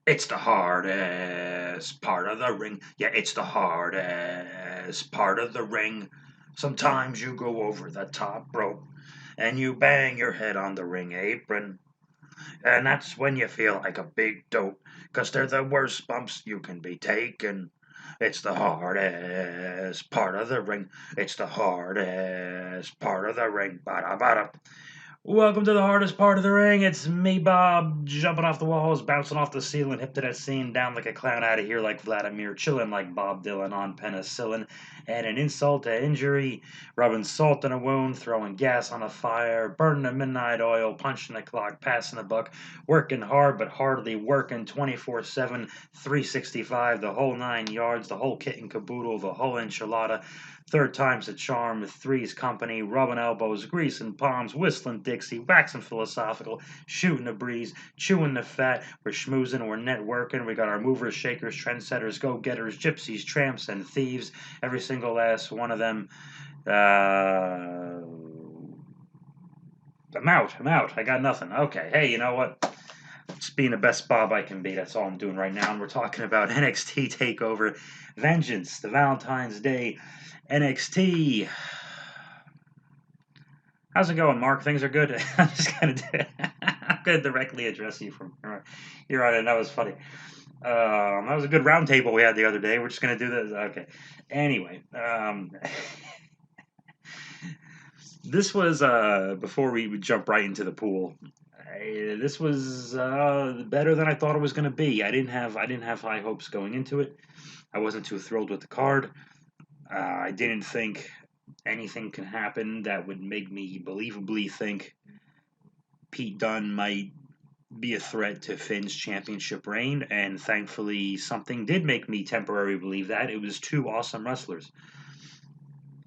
It's the hardest part of the ring. Yeah, it's the hardest part of the ring. Sometimes you go over the top rope and you bang your head on the ring apron. And that's when you feel like a big dope, 'cause they're the worst bumps you can be taking. It's the hardest part of the ring. It's the hardest part of the ring. Bada bada. Welcome to the hardest part of the ring. It's me, Bob, jumping off the walls, bouncing off the ceiling, hip to that scene, down like a clown, out of here like Vladimir, chilling like Bob Dylan on penicillin, and an insult to injury, rubbing salt in a wound, throwing gas on a fire, burning the midnight oil, punching the clock, passing the buck, working hard but hardly working 24/7, 365, the whole 9 yards, the whole kit and caboodle, the whole enchilada. Third time's a charm, three's company, rubbing elbows, greasing palms, whistling Dixie, waxing philosophical, shooting the breeze, chewing the fat. We're schmoozing, we're networking. We got our movers, shakers, trendsetters, go-getters, gypsies, tramps, and thieves. Every single last one of them. I'm out. I'm out. I got nothing. Okay. Hey, you know what? Just being the best Bob I can be. That's all I'm doing right now. And we're talking about NXT Takeover Vengeance, the Valentine's Day NXT. How's it going, Mark? Things are good. I'm just I'm gonna directly address you from here on in. That was funny. That was a good round table we had the other day. We're just gonna do this. Okay. Anyway, this was before we would jump right into the pool. This was better than I thought it was going to be. I didn't have high hopes going into it. I wasn't too thrilled with the card. I didn't think anything can happen that would make me believably think Pete Dunne might be a threat to Finn's championship reign, and thankfully something did make me temporarily believe that. It was two awesome wrestlers.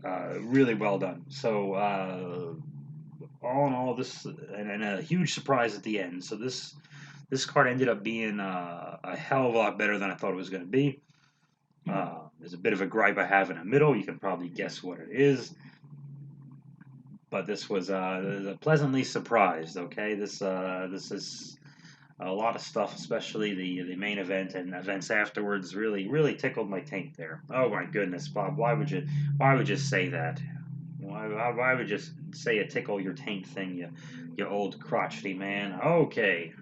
Really well done. So all in all, this and a huge surprise at the end. So this card ended up being a hell of a lot better than I thought it was going to be. There's a bit of a gripe I have in the middle. You can probably guess what it is, but this was pleasantly surprised. Okay, this is a lot of stuff, especially the main event and events afterwards. Really tickled my taint there. Oh my goodness, Bob, why would you say that? Why would you say a tickle your taint thing, you old crotchety man? Okay.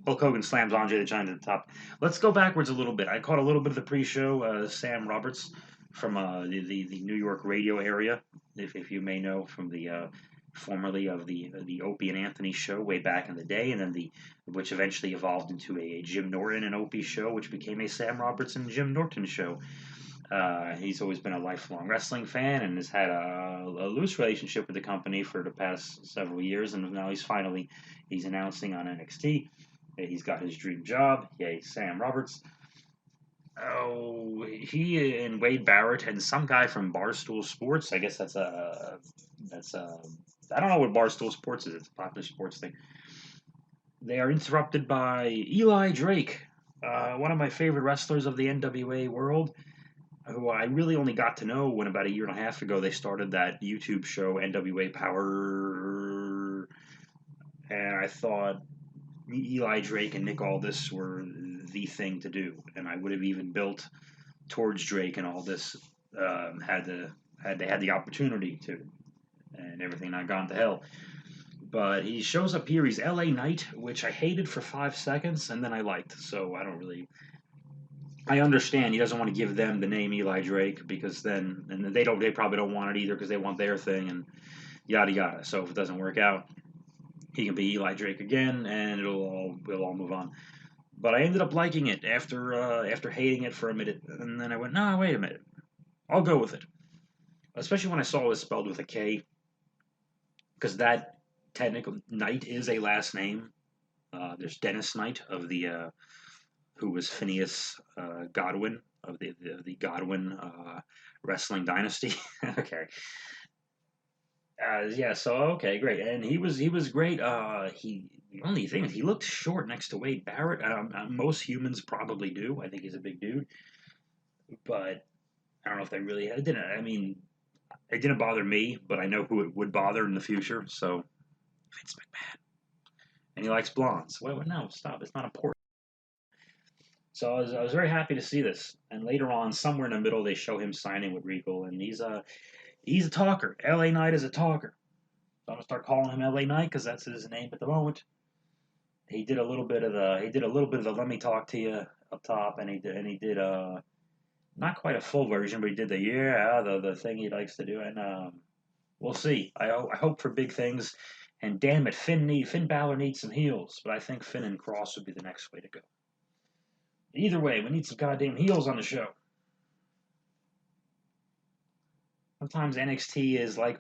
Hulk Hogan slams Andre the Giant at the top. Let's go backwards a little bit. I caught a little bit of the pre-show. Sam Roberts from the New York radio area, if you may know, from the formerly of the Opie and Anthony show way back in the day, and then which eventually evolved into a Jim Norton and Opie show, which became a Sam Roberts and Jim Norton show. He's always been a lifelong wrestling fan and has had a loose relationship with the company for the past several years, and now he's announcing on NXT. He's got his dream job. Yay, Sam Roberts. Oh, he and Wade Barrett and some guy from Barstool Sports. I guess that's. I don't know what Barstool Sports is. It's a popular sports thing. They are interrupted by Eli Drake, one of my favorite wrestlers of the NWA world, who I really only got to know when about a year and a half ago they started that YouTube show NWA Power, and I thought Eli Drake and Nick Aldis were the thing to do, and I would have even built towards Drake and Aldis had they had the opportunity to, and everything not gone to hell. But he shows up here. He's L.A. Knight, which I hated for 5 seconds, and then I liked. So I don't really. I understand he doesn't want to give them the name Eli Drake because then, and they don't. They probably don't want it either because they want their thing and yada yada. So if it doesn't work out, he can be Eli Drake again, and we'll all move on. But I ended up liking it after hating it for a minute, and then I went, no, wait a minute, I'll go with it. Especially when I saw it was spelled with a K, because that technical Knight is a last name. There's Dennis Knight of the who was Phineas Godwin of the Godwin wrestling dynasty. Okay, yeah, so okay, great, and he was great. The only thing is he looked short next to Wade Barrett. Most humans probably do. I think he's a big dude, but I don't know if they really it didn't. I mean, it didn't bother me, but I know who it would bother in the future. So Vince McMahon, and he likes blondes. Wait, no, stop. It's not important. So I was very happy to see this. And later on, somewhere in the middle, they show him signing with Regal, and he's a talker. L.A. Knight is a talker. So I'm gonna start calling him L.A. Knight because that's his name at the moment. He did a little bit of the let me talk to you up top, and he did not quite a full version, but he did the thing he likes to do, and we'll see. I hope for big things, and damn it, Finn Balor needs some heels, but I think Finn and Cross would be the next way to go. Either way, we need some goddamn heels on the show. Sometimes NXT is like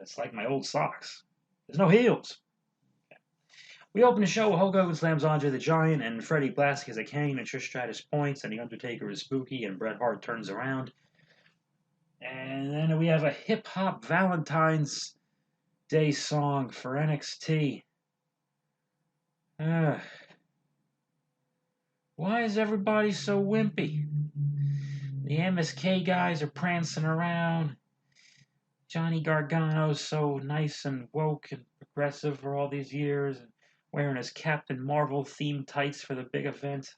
it's like my old socks. There's no heels. We open the show with Hulk Hogan slams Andre the Giant, and Freddie Blassie as a Kane, and Trish Stratus points, and The Undertaker is spooky, and Bret Hart turns around. And then we have a hip hop Valentine's Day song for NXT. Why is everybody so wimpy? The MSK guys are prancing around. Johnny Gargano's so nice and woke and progressive for all these years, and wearing his Captain Marvel themed tights for the big event.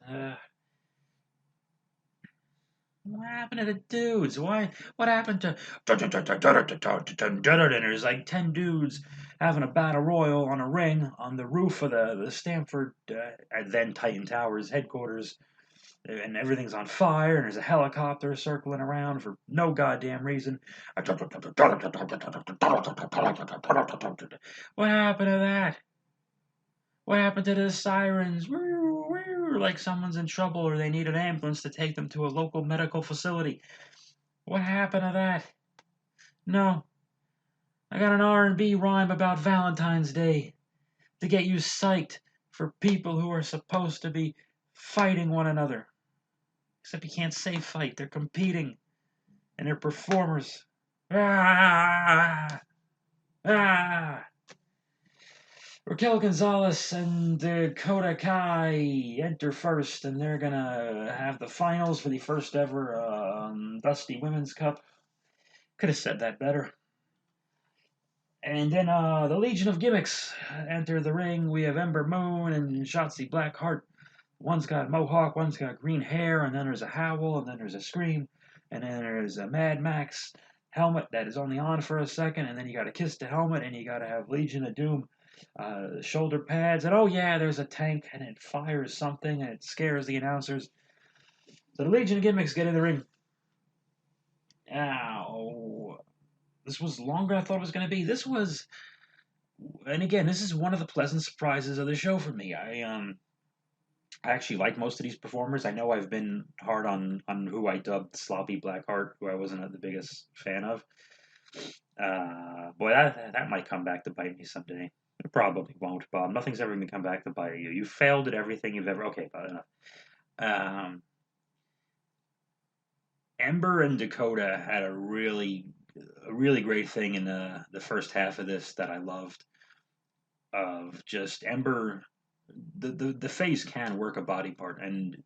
What happened to the dudes? What happened to? And there's like 10 dudes having a battle royal on a ring on the roof of the Stamford, then Titan Towers headquarters, and everything's on fire, and there's a helicopter circling around for no goddamn reason. What happened to that? What happened to the sirens? Like someone's in trouble or they need an ambulance to take them to a local medical facility. What happened to that? No. I got an R&B rhyme about Valentine's Day to get you psyched for people who are supposed to be fighting one another. Except you can't say fight. They're competing. And they're performers. Ah! Ah! Raquel Gonzalez and Dakota Kai enter first, and they're gonna have the finals for the first ever Dusty Women's Cup. Could have said that better. And then the Legion of Gimmicks enter the ring. We have Ember Moon and Shotzi Blackheart. One's got mohawk, one's got green hair, and then there's a howl, and then there's a scream, and then there's a Mad Max helmet that is only on for a second, and then you got to kiss the helmet, and you got to have Legion of Doom shoulder pads, and oh yeah, there's a tank, and it fires something, and it scares the announcers. So the Legion of Gimmicks get in the ring. Ow. This was longer than I thought it was going to be. And again, this is one of the pleasant surprises of the show for me. I actually like most of these performers. I know I've been hard on who I dubbed Sloppy Blackheart, who I wasn't the biggest fan of. Boy, that might come back to bite me someday. It probably won't, Bob. Nothing's ever going to come back to bite you. You failed at everything you've ever. Okay, Bob, enough. Ember and Dakota had a really great thing in the first half of this that I loved. Of just Ember, the face can work a body part and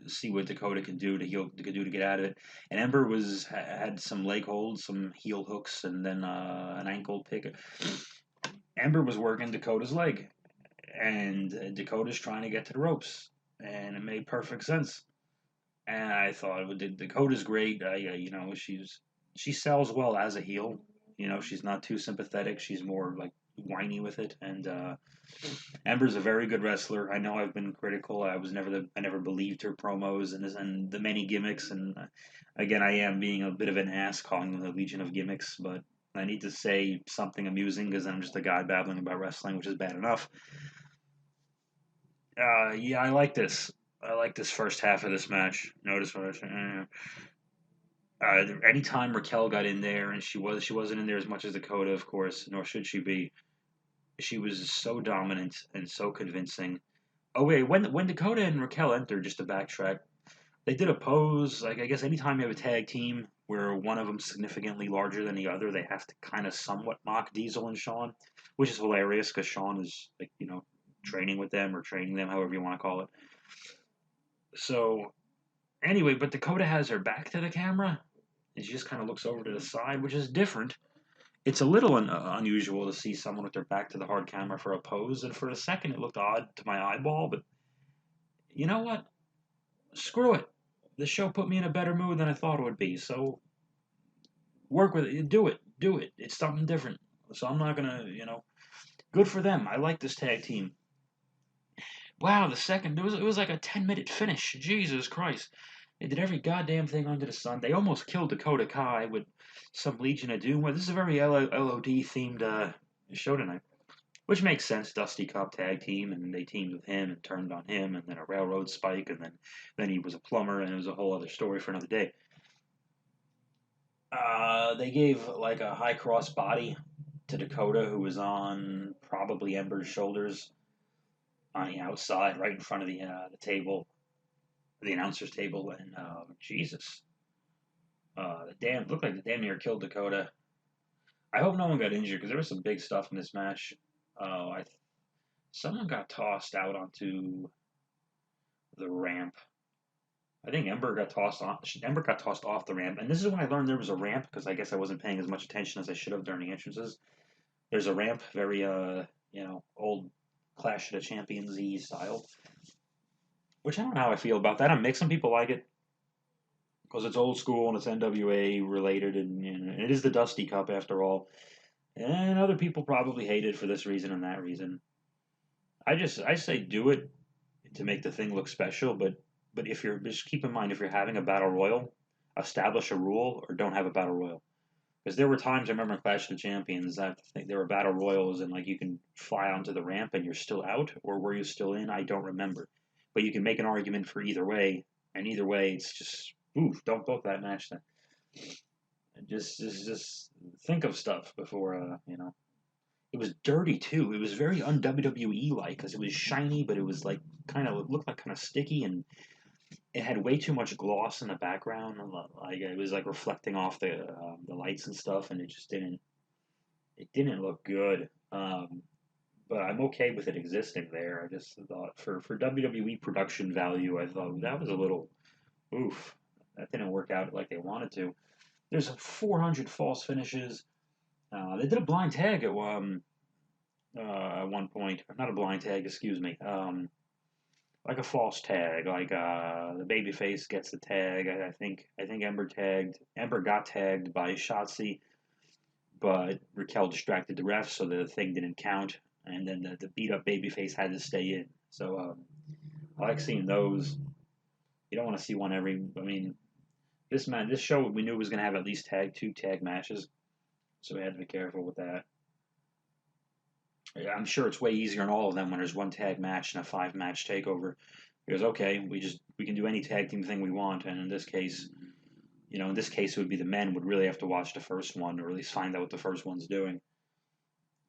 see what Dakota can do to get out of it. And Ember had some leg holds, some heel hooks, and then an ankle pick. Ember was working Dakota's leg, and Dakota's trying to get to the ropes, and it made perfect sense. And I thought Dakota's great. She sells well as a heel. She's not too sympathetic. She's more like whiny with it. And Ember's a very good wrestler. I know I've been critical. I never believed her promos and the many gimmicks. And again, I am being a bit of an ass calling them the Legion of Gimmicks, but I need to say something amusing because I'm just a guy babbling about wrestling, which is bad enough. Yeah, I like this. I like this first half of this match. Notice what I said. Anytime Raquel got in there, and she wasn't in there as much as Dakota, of course, nor should she be. She was so dominant and so convincing. Oh wait, when Dakota and Raquel entered, just to backtrack, they did a pose. Like I guess anytime you have a tag team where one of them's significantly larger than the other, they have to kind of somewhat mock Diesel and Shawn, which is hilarious because Shawn is training with them or training them, however you want to call it. So anyway, but Dakota has her back to the camera, and she just kind of looks over to the side, which is different. It's a little unusual to see someone with their back to the hard camera for a pose, and for a second it looked odd to my eyeball, but you know what? Screw it. The show put me in a better mood than I thought it would be, so work with it. Do it. Do it. It's something different. So I'm not gonna, good for them. I like this tag team. Wow, the second it was like a 10-minute finish. Jesus Christ. They did every goddamn thing under the sun. They almost killed Dakota Kai with some Legion of Doom. Well, this is a very LOD themed show tonight, which makes sense. Dusty Cup tag team, and they teamed with him and turned on him, and then a railroad spike, and then he was a plumber, and it was a whole other story for another day. They gave like a high cross body to Dakota, who was on probably Ember's shoulders on the outside, right in front of the table, the announcer's table, and Jesus, the damn looked like the damn near killed Dakota. I hope no one got injured because there was some big stuff in this match. Someone got tossed out onto the ramp. I think Ember got tossed on. Ember got tossed off the ramp, and this is when I learned there was a ramp because I guess I wasn't paying as much attention as I should have during the entrances. There's a ramp, very old Clash of the Champions Z style, which I don't know how I feel about that. I'm mixed. Some people like it because it's old school and it's NWA related, and it is the Dusty Cup after all. And other people probably hate it for this reason and that reason. I say do it to make the thing look special, but if you're just keep in mind if you're having a battle royal, establish a rule or don't have a battle royal. Because there were times I remember in Clash of the Champions that there were battle royals and like you can fly onto the ramp and you're still out, or were you still in? I don't remember, but you can make an argument for either way, and either way it's just oof. Don't book that match then. And just think of stuff before It was dirty too. It was very un WWE like because it was shiny, but it was like kind of looked like kind of sticky, and it had way too much gloss in the background. Like it was like reflecting off the lights and stuff, and it didn't look good. But I'm okay with it existing there. I just thought for WWE production value, I thought that was a little oof. That didn't work out like they wanted to. There's 400 false finishes. They did a blind tag at one point. Not a blind tag, excuse me. Like a false tag. Like the babyface gets the tag. I think Ember got tagged by Shotzi, but Raquel distracted the ref, so the thing didn't count. And then the beat up babyface had to stay in. So I like seeing those. You don't want to see one every. I mean, this show we knew was going to have at least two tag matches, so we had to be careful with that. I'm sure it's way easier in all of them when there's one tag match and a 5-match takeover. Because okay, we can do any tag team thing we want, and in this case, it would be the men would really have to watch the first one or at least find out what the first one's doing,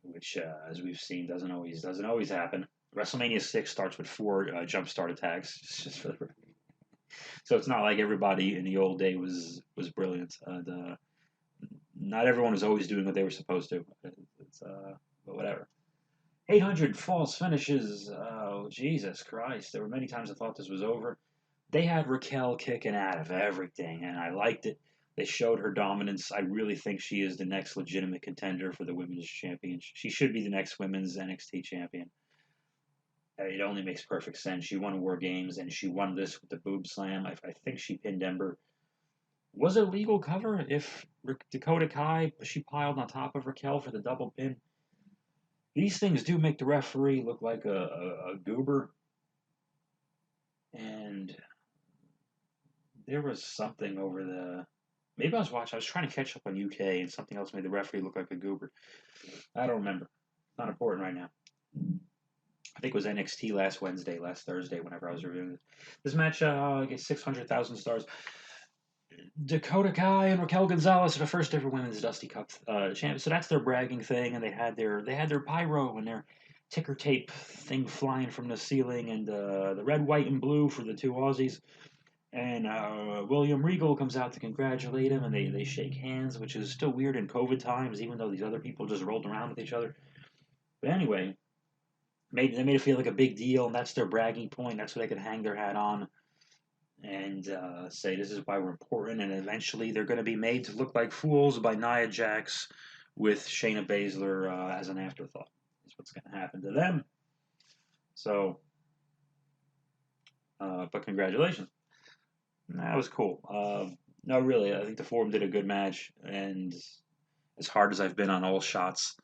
which as we've seen doesn't always happen. WrestleMania 6 starts with 4 jump start attacks, just for the so it's not like everybody in the old day was brilliant. Not everyone was always doing what they were supposed to. But whatever. 800 false finishes. Oh, Jesus Christ. There were many times I thought this was over. They had Raquel kicking out of everything, and I liked it. They showed her dominance. I really think she is the next legitimate contender for the women's champion. She should be the next women's NXT champion. It only makes perfect sense. She won War Games, and she won this with the boob slam. I think she pinned Ember. Was it a legal cover if Dakota Kai, she piled on top of Raquel for the double pin? These things do make the referee look like a goober. And there was something over the. Maybe I was trying to catch up on UK, and something else made the referee look like a goober. I don't remember. Not important right now. I think it was NXT last Thursday, whenever I was reviewing this match. Gets 600,000 stars. Dakota Kai and Raquel Gonzalez are the first ever women's Dusty Cup champions. So that's their bragging thing, and they had their pyro and their ticker tape thing flying from the ceiling, and the red, white, and blue for the two Aussies. And William Regal comes out to congratulate him, and they shake hands, which is still weird in COVID times, even though these other people just rolled around with each other. But anyway, they made it feel like a big deal, and that's their bragging point. That's what they could hang their hat on and say this is why we're important. And eventually they're going to be made to look like fools by Nia Jax with Shayna Baszler as an afterthought. Is what's going to happen to them. So, but congratulations. That was cool. No, really, I think the Forum did a good match, and as hard as I've been on all shots,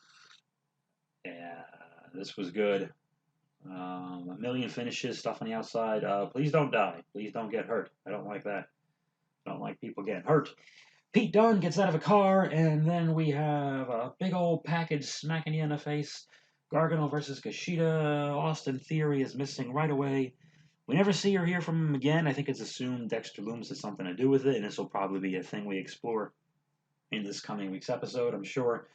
yeah, this was good. A million finishes, stuff on the outside. Please don't die. Please don't get hurt. I don't like that. I don't like people getting hurt. Pete Dunne gets out of a car, and then we have a big old package smacking you in the face. Gargano versus Kushida. Austin Theory is missing right away. We never see or hear from him again. I think it's assumed Dexter Loomis has something to do with it, and this will probably be a thing we explore in this coming week's episode, I'm sure.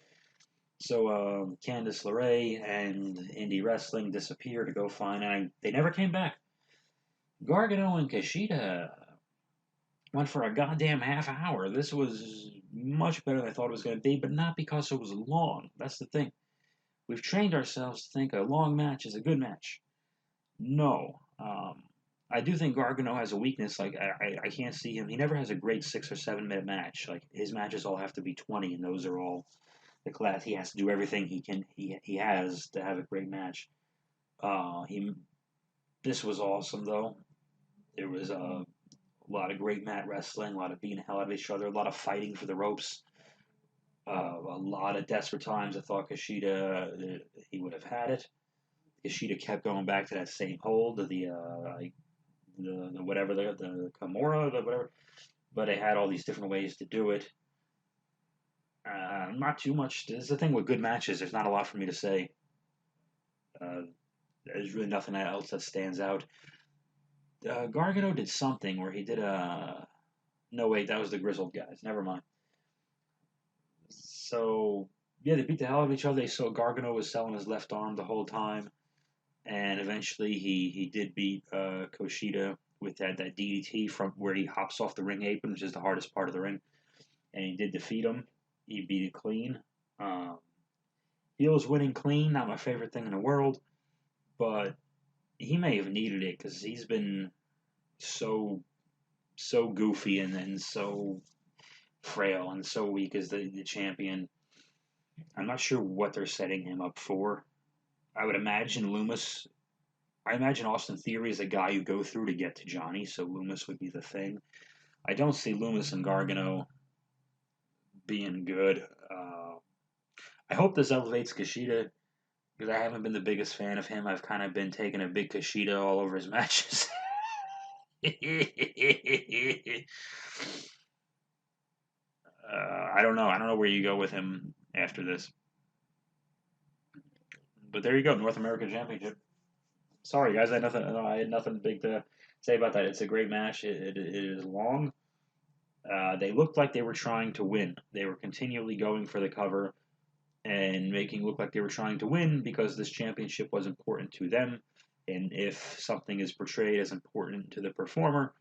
So Candice LeRae and Indie Wrestling disappear to go find, and they never came back. Gargano and Kushida went for a goddamn half hour. This was much better than I thought it was going to be, but not because it was long. That's the thing. We've trained ourselves to think a long match is a good match. No. I do think Gargano has a weakness. Like, I can't see him. He never has a great 6 or 7 minute match. Like, his matches all have to be 20, and those are all the class. He has to do everything he has to have a great match. This was awesome, though. There was a lot of great mat wrestling, a lot of beating the hell out of each other, a lot of fighting for the ropes, a lot of desperate times. I thought Kushida, he would have had it. Kushida kept going back to that same hold, the whatever, the Kimura, the whatever. But they had all these different ways to do it. Not too much. This is the thing with good matches. There's not a lot for me to say. There's really nothing else that stands out. Gargano did something where he did a. No, wait, that was the Grizzled guys. Never mind. So, yeah, they beat the hell out of each other. They saw Gargano was selling his left arm the whole time. And eventually he did beat Kushida with that DDT from where he hops off the ring apron, which is the hardest part of the ring. And he did defeat him. He beat it clean. He was winning clean, not my favorite thing in the world. But he may have needed it because he's been so goofy and so frail and so weak as the champion. I'm not sure what they're setting him up for. I would imagine I imagine Austin Theory is a guy you go through to get to Johnny, so Loomis would be the thing. I don't see Loomis and Gargano being good. I hope this elevates Kushida because I haven't been the biggest fan of him. I've kind of been taking a big Kushida all over his matches. I don't know. I don't know where you go with him after this. But there you go, North American Championship. Sorry, guys, I had nothing big to say about that. It's a great match. It is long. They looked like they were trying to win. They were continually going for the cover and making look like they were trying to win because this championship was important to them. And if something is portrayed as important to the performer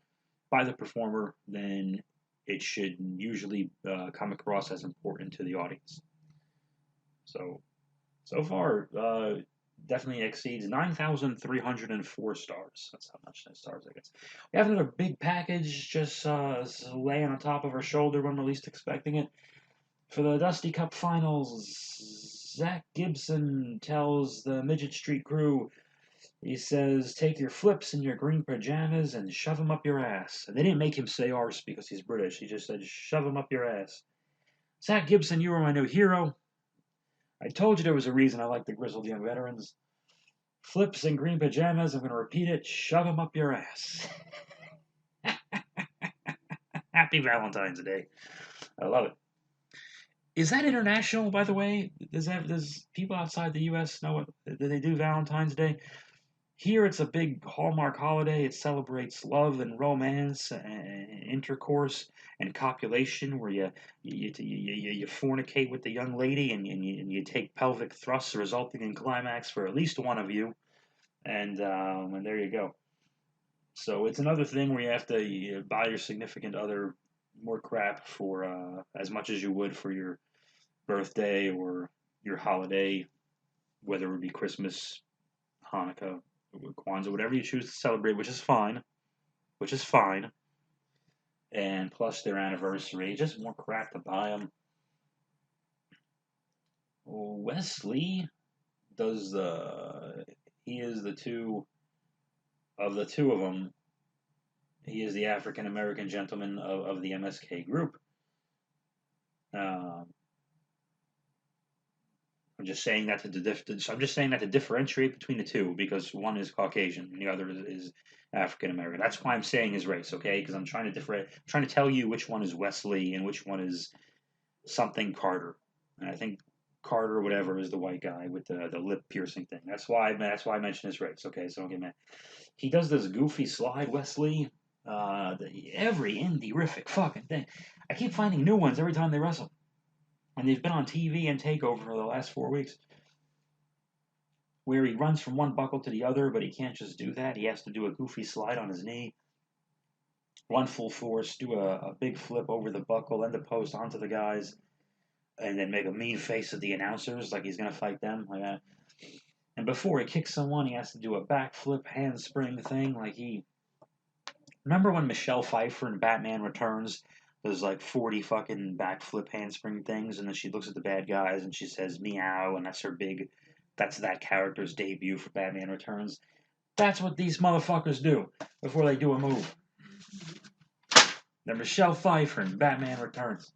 by the performer, then it should usually come across as important to the audience. So far, definitely exceeds 9,304 stars. That's how much stars I guess. We have another big package just laying on top of our shoulder when we're least expecting it. For the Dusty Cup Finals, Zach Gibson tells the Midget Street crew, he says, take your flips and your green pajamas and shove them up your ass. And they didn't make him say arse because he's British. He just said, shove them up your ass. Zach Gibson, you are my new hero. I told you there was a reason I like the grizzled young veterans. Flips and green pajamas, I'm going to repeat it, shove them up your ass. Happy Valentine's Day. I love it. Is that international, by the way? Does people outside the U.S. know what they do Valentine's Day? Here it's a big Hallmark holiday. It celebrates love and romance and intercourse and copulation, where you fornicate with the young lady and you take pelvic thrusts, resulting in climax for at least one of you, and there you go. So it's another thing where you have to buy your significant other more crap for as much as you would for your birthday or your holiday, whether it be Christmas, Hanukkah, Kwanzaa, whatever you choose to celebrate, which is fine. And plus their anniversary, just more crap to buy them. Wesley does he is the two of them. He is the African American gentleman of the MSK group. Um, I'm just saying that I'm just saying that to differentiate between the two because one is Caucasian and the other is African American. That's why I'm saying his race, okay? Because I'm trying to trying to tell you which one is Wesley and which one is something Carter. And I think Carter, whatever, is the white guy with the lip piercing thing. That's why I mentioned his race. Okay, so don't get mad. He does this goofy slide, Wesley. Every indie-rific fucking thing. I keep finding new ones every time they wrestle. And they've been on TV and Takeover for the last 4 weeks, where he runs from one buckle to the other, but he can't just do that. He has to do a goofy slide on his knee, run full force, do a big flip over the buckle and the post onto the guys, and then make a mean face at the announcers like he's going to fight them. Like that. And before he kicks someone, he has to do a backflip handspring thing. Like he. Remember when Michelle Pfeiffer in Batman Returns does like 40 fucking backflip handspring things, and then she looks at the bad guys and she says meow, and that's that character's debut for Batman Returns. That's what these motherfuckers do before they do a move. They're Michelle Pfeiffer in Batman Returns.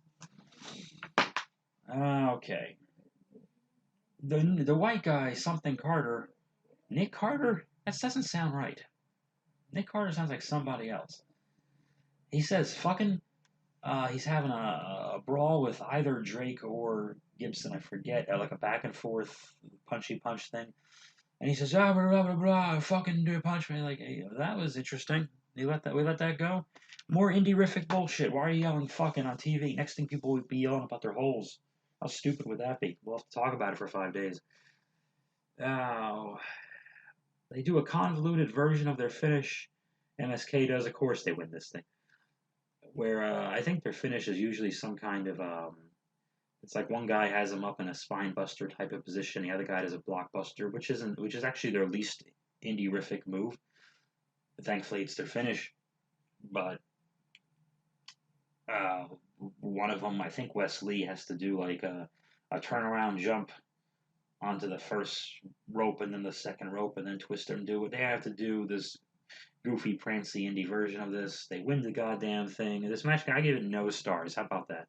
Okay. The white guy, something Carter. Nick Carter? That doesn't sound right. Nick Carter sounds like somebody else. He says fucking. He's having a brawl with either Drake or Gibson. I forget. Like a back and forth punchy punch thing. And he says, blah, blah, blah, blah, fucking do a punch me. Like, hey, that was interesting. We let that go? More indie-rific bullshit. Why are you yelling fucking on TV? Next thing people would be yelling about their holes. How stupid would that be? We'll have to talk about it for 5 days. Oh, they do a convoluted version of their finish. MSK does. Of course they win this thing. Where I think their finish is usually some kind of it's like one guy has them up in a spine buster type of position, the other guy does a blockbuster, which is actually their least indie-rific move. Thankfully, it's their finish, but uh, one of them, I think Wesley, has to do like a turnaround jump onto the first rope and then the second rope and then twist and do it. They have to do this goofy, prancy indie version of this. They win the goddamn thing. This match, I give it no stars. How about that?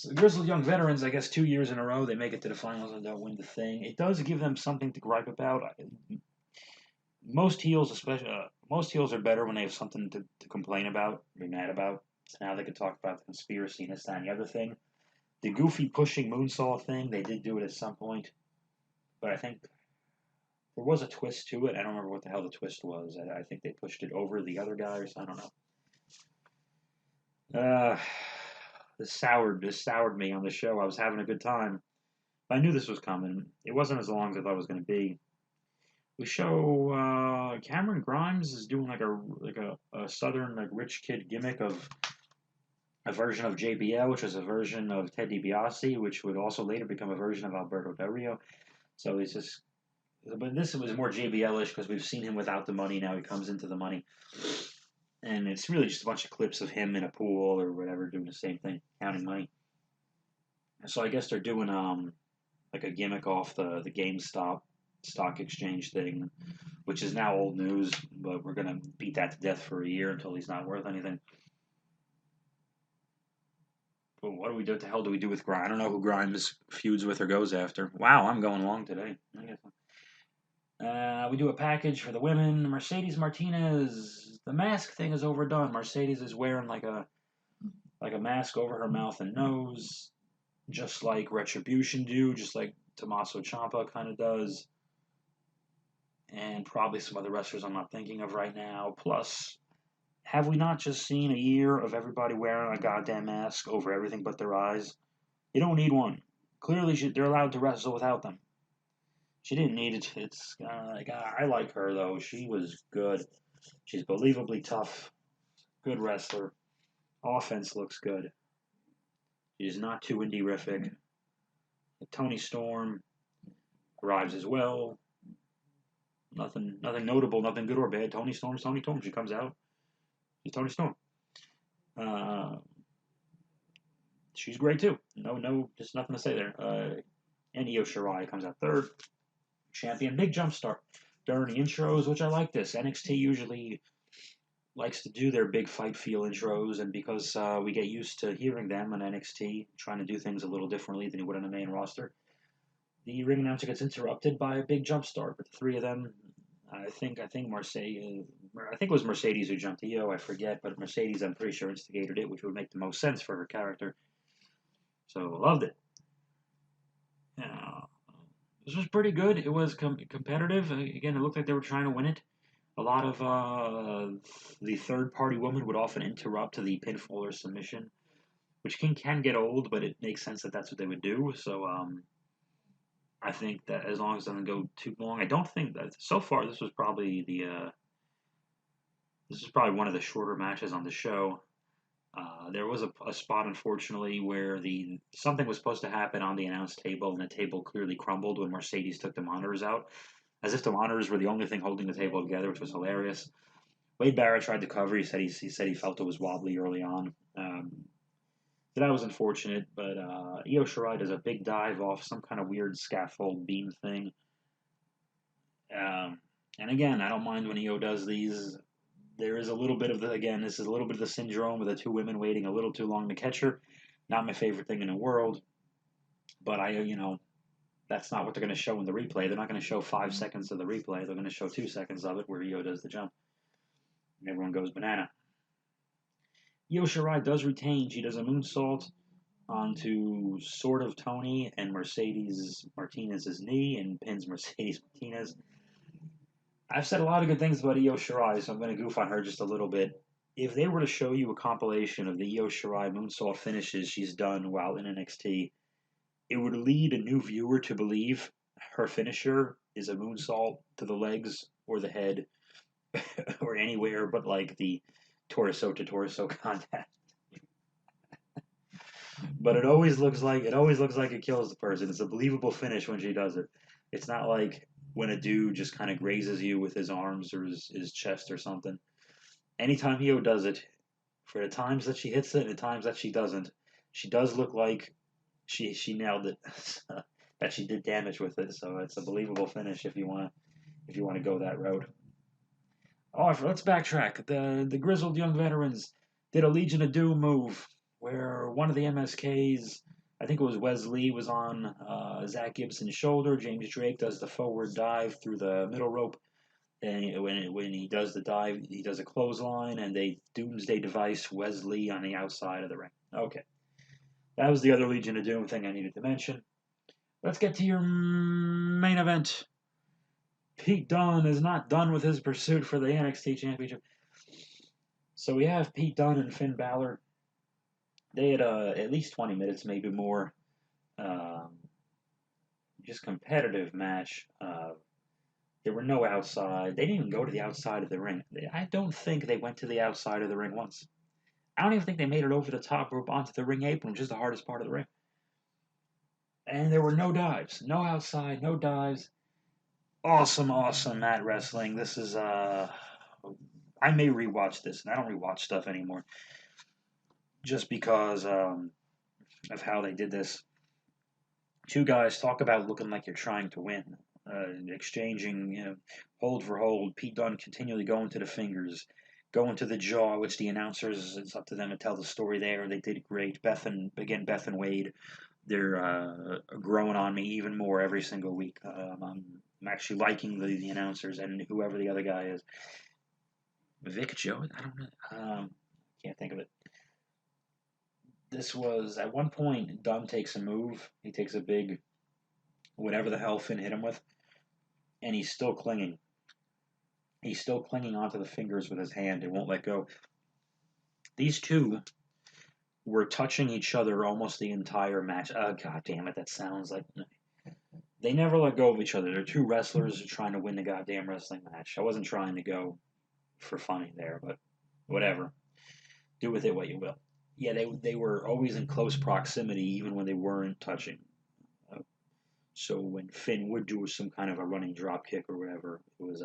The Grizzled Young Veterans, I guess 2 years in a row, they make it to the finals and don't win the thing. It does give them something to gripe about. Most heels, especially most heels, are better when they have something to complain about, be mad about. So now they can talk about the conspiracy and this, that, and the other thing. The goofy pushing moonsault thing, they did do it at some point, but I think there was a twist to it. I don't remember what the hell the twist was. I think they pushed it over the other guy or something. I don't know. This soured me on the show. I was having a good time. I knew this was coming. It wasn't as long as I thought it was going to be. We show Cameron Grimes is doing like a southern like rich kid gimmick of a version of JBL, which was a version of Ted DiBiase, which would also later become a version of Alberto Del Rio. So he's just, but this was more JBL-ish because we've seen him without the money. Now he comes into the money, and it's really just a bunch of clips of him in a pool or whatever doing the same thing, counting money. So I guess they're doing like a gimmick off the GameStop stock exchange thing, which is now old news, but we're gonna beat that to death for a year until he's not worth anything. But what do we do? What the hell do we do with Grimes? I don't know who Grimes feuds with or goes after. Wow, I'm going long today. We do a package for the women. Mercedes Martinez. The mask thing is overdone. Mercedes is wearing like a mask over her mouth and nose, just like Retribution do, just like Tommaso Ciampa kind of does, and probably some other wrestlers I'm not thinking of right now. Plus, have we not just seen a year of everybody wearing a goddamn mask over everything but their eyes? You don't need one. Clearly, they're allowed to wrestle without them. She didn't need it. It's like I like her though. She was good. She's believably tough. Good wrestler. Offense looks good. She's not too indie-rific. Tony Storm arrives as well. Nothing notable, nothing good or bad. Tony Storm's Tony Storm. She comes out. She's Tony Storm. she's great too. Just nothing to say there. And Io Shirai comes out third. Champion, big jump start during the intros, which I like this. NXT usually likes to do their big fight feel intros, and because we get used to hearing them on NXT, trying to do things a little differently than you would on the main roster, the ring announcer gets interrupted by a big jump start. But the three of them, I think Mercedes, I think it was Mercedes who jumped Io, I forget, but Mercedes, I'm pretty sure, instigated it, which would make the most sense for her character. So loved it. Uh, this was pretty good. It was competitive. Again, it looked like they were trying to win it. A lot of the third party woman would often interrupt the pinfall or submission, which can get old, but it makes sense that that's what they would do. So I think that as long as it doesn't go too long, I don't think that so far this is probably one of the shorter matches on the show. There was a spot, unfortunately, where the something was supposed to happen on the announce table, and the table clearly crumbled when Mercedes took the monitors out, as if the monitors were the only thing holding the table together, which was hilarious. Wade Barrett tried to cover. He said he felt it was wobbly early on. So that was unfortunate, but Io Shirai does a big dive off some kind of weird scaffold beam thing. And again, I don't mind when Io does these. There is a little bit of this is a little bit of the syndrome with the two women waiting a little too long to catch her. Not my favorite thing in the world, but that's not what they're going to show in the replay. They're not going to show 5 seconds of the replay. They're going to show 2 seconds of it where Io does the jump. And everyone goes banana. Io Shirai does retain. She does a moonsault onto sort of Tony and Mercedes Martinez's knee and pins Mercedes Martinez. I've said a lot of good things about Io Shirai, so I'm going to goof on her just a little bit. If they were to show you a compilation of the Io Shirai moonsault finishes she's done while in NXT, it would lead a new viewer to believe her finisher is a moonsault to the legs or the head or anywhere but like the torso to torso contact. But it always looks like it kills the person. It's a believable finish when she does it. It's not like when a dude just kind of grazes you with his arms or his chest or something. Anytime Hio does it, for the times that she hits it and the times that she doesn't, she does look like she nailed it. That she did damage with it. So it's a believable finish if you want to go that road. Oh, let's backtrack. The grizzled young veterans did a Legion of Doom move where one of the MSKs, I think it was Wesley, was on Zach Gibson's shoulder. James Drake does the forward dive through the middle rope, and when he does the dive, he does a clothesline, and they Doomsday device Wesley on the outside of the ring. Okay, that was the other Legion of Doom thing I needed to mention. Let's get to your main event. Pete Dunne is not done with his pursuit for the NXT Championship. So we have Pete Dunne and Finn Balor. They had at least 20 minutes, maybe more. Um, just competitive match. There were no outside. They didn't even go to the outside of the ring. I don't think they went to the outside of the ring once. I don't even think they made it over the top rope onto the ring apron, which is the hardest part of the ring. And there were no dives. No outside, no dives. Awesome, awesome mat wrestling. This is I may rewatch this, and I don't rewatch stuff anymore, just because of how they did this. Two guys talk about looking like you're trying to win, exchanging, hold for hold. Pete Dunne continually going to the fingers, going to the jaw, which the announcers, it's up to them to tell the story there. They did great. Beth and Wade, they're growing on me even more every single week. I'm actually liking the announcers and whoever the other guy is. Vic Joe? I don't know. Can't think of it. This was at one point. Dunn takes a move. He takes a big, whatever the hell Finn hit him with, and he's still clinging. He's still clinging onto the fingers with his hand. It won't let go. These two were touching each other almost the entire match. Oh, God damn it! That sounds like they never let go of each other. They're two wrestlers trying to win the goddamn wrestling match. I wasn't trying to go for funny there, but whatever. Do with it what you will. Yeah, they were always in close proximity, even when they weren't touching. Uh, so when Finn would do some kind of a running drop kick or whatever, it was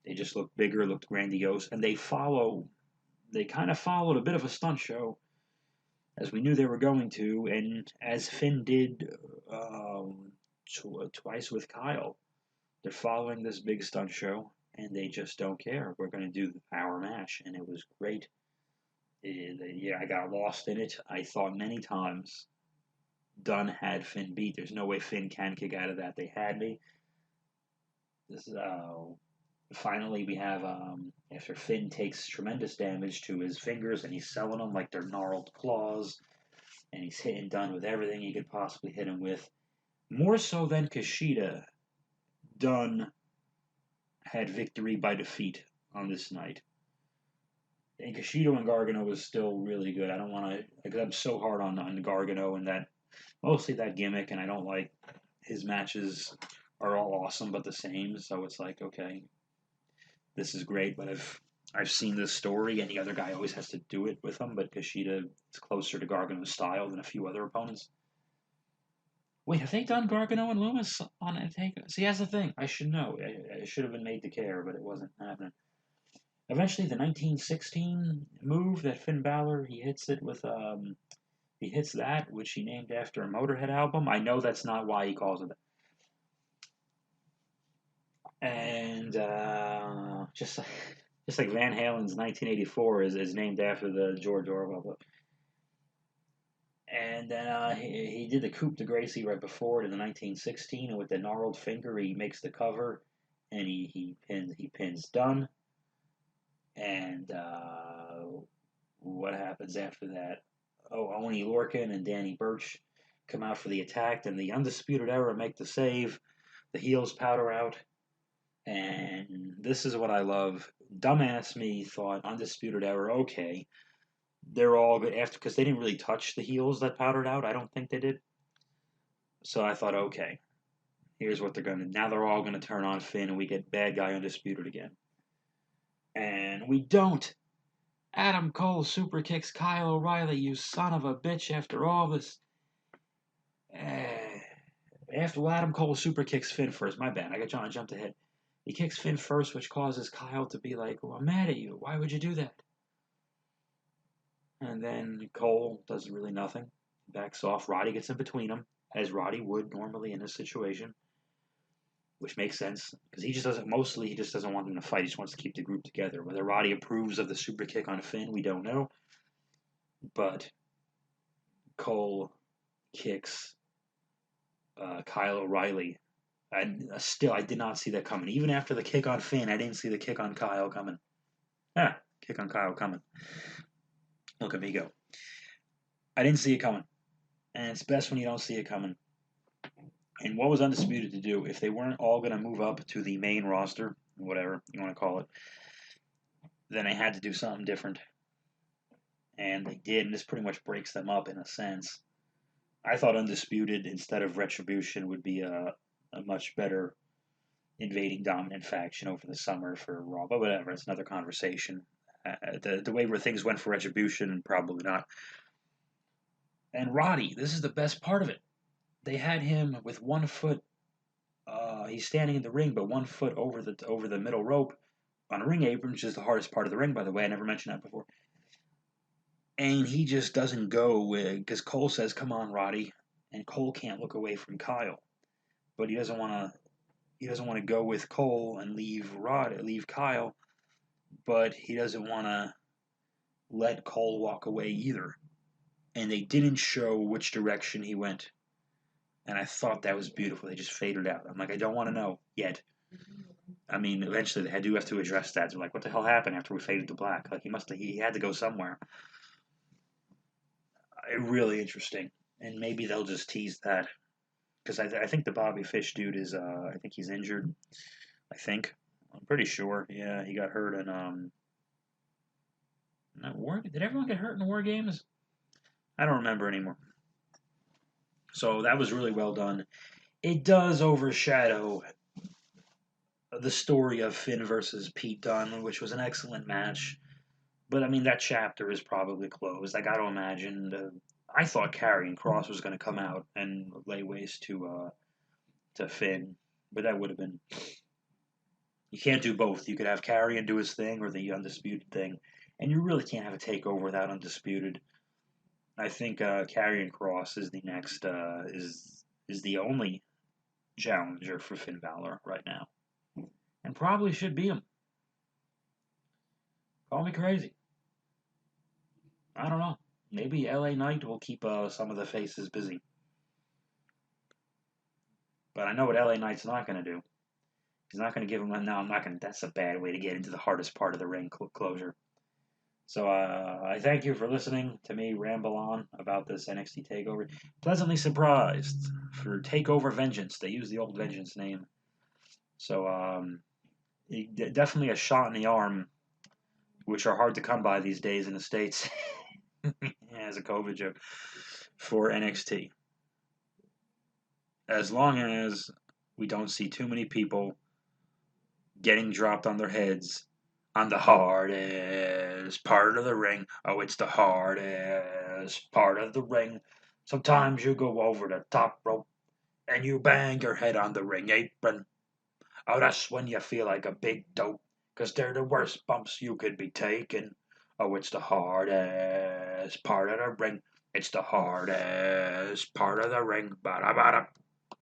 they just looked bigger, looked grandiose, and they kind of followed a bit of a stunt show as we knew they were going to, and as Finn did twice with Kyle. They're following this big stunt show, and they just don't care. We're going to do our match, and it was great. Yeah, I got lost in it. I thought many times Dunn had Finn beat. There's no way Finn can kick out of that. They had me. This finally we have after Finn takes tremendous damage to his fingers, and he's selling them like they're gnarled claws, and he's hitting Dunn with everything he could possibly hit him with. More so than Kushida, Dunn had victory by defeat on this night. And Kushida and Gargano was still really good. I don't want to, because I'm so hard on Gargano and that, mostly that gimmick, and I don't like his matches are all awesome but the same. So it's like, okay, this is great, but I've seen this story, and the other guy always has to do it with him. But Kushida is closer to Gargano's style than a few other opponents. Wait, have they done Gargano and Loomis on a Takeover? See, that's the thing. I should know. I should have been made to care, but it wasn't happening. Eventually, the 1916 move that Finn Balor he hits that, which he named after a Motorhead album. I know that's not why he calls it that. And just like Van Halen's 1984 is named after the George Orwell book. And then he did the Coupe de Gracie right before it in the 1916, and with the gnarled finger, he makes the cover, and he pins Dunn. And what happens after that? Oh, Oni Lorcan and Danny Burch come out for the attack, and the Undisputed Era make the save. The heels powder out, and this is what I love. Dumbass me thought Undisputed Era, okay, they're all good after because they didn't really touch the heels that powdered out. I don't think they did. So I thought, okay, here's what they're gonna. Now they're all gonna turn on Finn, and we get bad guy Undisputed again. And we don't. Adam Cole super kicks Kyle O'Reilly, you son of a bitch, after all this. After Adam Cole super kicks Finn first, my bad, I jumped ahead. He kicks Finn first, which causes Kyle to be like, well, I'm mad at you. Why would you do that? And then Cole does really nothing. Backs off. Roddy gets in between them, as Roddy would normally in this situation, which makes sense because he just doesn't want them to fight. He just wants to keep the group together. Whether Roddy approves of the super kick on Finn, we don't know. But Cole kicks Kyle O'Reilly. And still, I did not see that coming. Even after the kick on Finn, I didn't see the kick on Kyle coming. Kick on Kyle coming. Look at me go. I didn't see it coming. And it's best when you don't see it coming. And what was Undisputed to do? If they weren't all going to move up to the main roster, whatever you want to call it, then they had to do something different. And they did, and this pretty much breaks them up in a sense. I thought Undisputed instead of Retribution would be a much better invading dominant faction over the summer for Raw, but whatever, it's another conversation. The way where things went for Retribution, probably not. And Roddy, this is the best part of it. They had him with 1 foot. He's standing in the ring, but 1 foot over the middle rope on a ring apron, which is the hardest part of the ring, by the way. I never mentioned that before. And he just doesn't go because Cole says, "Come on, Roddy," and Cole can't look away from Kyle, but he doesn't want to. He doesn't want to go with Cole and leave Kyle, but he doesn't want to let Cole walk away either. And they didn't show which direction he went. And I thought that was beautiful. They just faded out. I'm like, I don't want to know yet. I mean, eventually they do have to address that. They're like, what the hell happened after we faded to black? Like he had to go somewhere. Really interesting. And maybe they'll just tease that. Because I think the Bobby Fish dude is, I think he's injured. I think. I'm pretty sure. Yeah, he got hurt in, did everyone get hurt in the War Games? I don't remember anymore. So that was really well done. It does overshadow the story of Finn versus Pete Dunne, which was an excellent match. But I mean, that chapter is probably closed. I got to imagine. I thought Karrion Kross was going to come out and lay waste to Finn, but that would have been. You can't do both. You could have Karrion do his thing or the Undisputed thing, and you really can't have a takeover without Undisputed. I think Karrion Cross is the next is the only challenger for Finn Balor right now, and probably should be him. Call me crazy. I don't know. Maybe LA Knight will keep some of the faces busy. But I know what LA Knight's not going to do. He's not going to give him a. No, I'm not going to. That's a bad way to get into the hardest part of the ring closure. So I thank you for listening to me ramble on about this NXT Takeover. Pleasantly surprised for Takeover Vengeance. They use the old Vengeance name. So definitely a shot in the arm, which are hard to come by these days in the States as a COVID joke for NXT. As long as we don't see too many people getting dropped on their heads on the hardest part of the ring. Oh, it's the hardest part of the ring. Sometimes you go over the top rope and you bang your head on the ring apron. Oh, that's when you feel like a big dope, 'cause they're the worst bumps you could be taking. Oh, it's the hardest part of the ring. It's the hardest part of the ring. Ba-da-ba-da.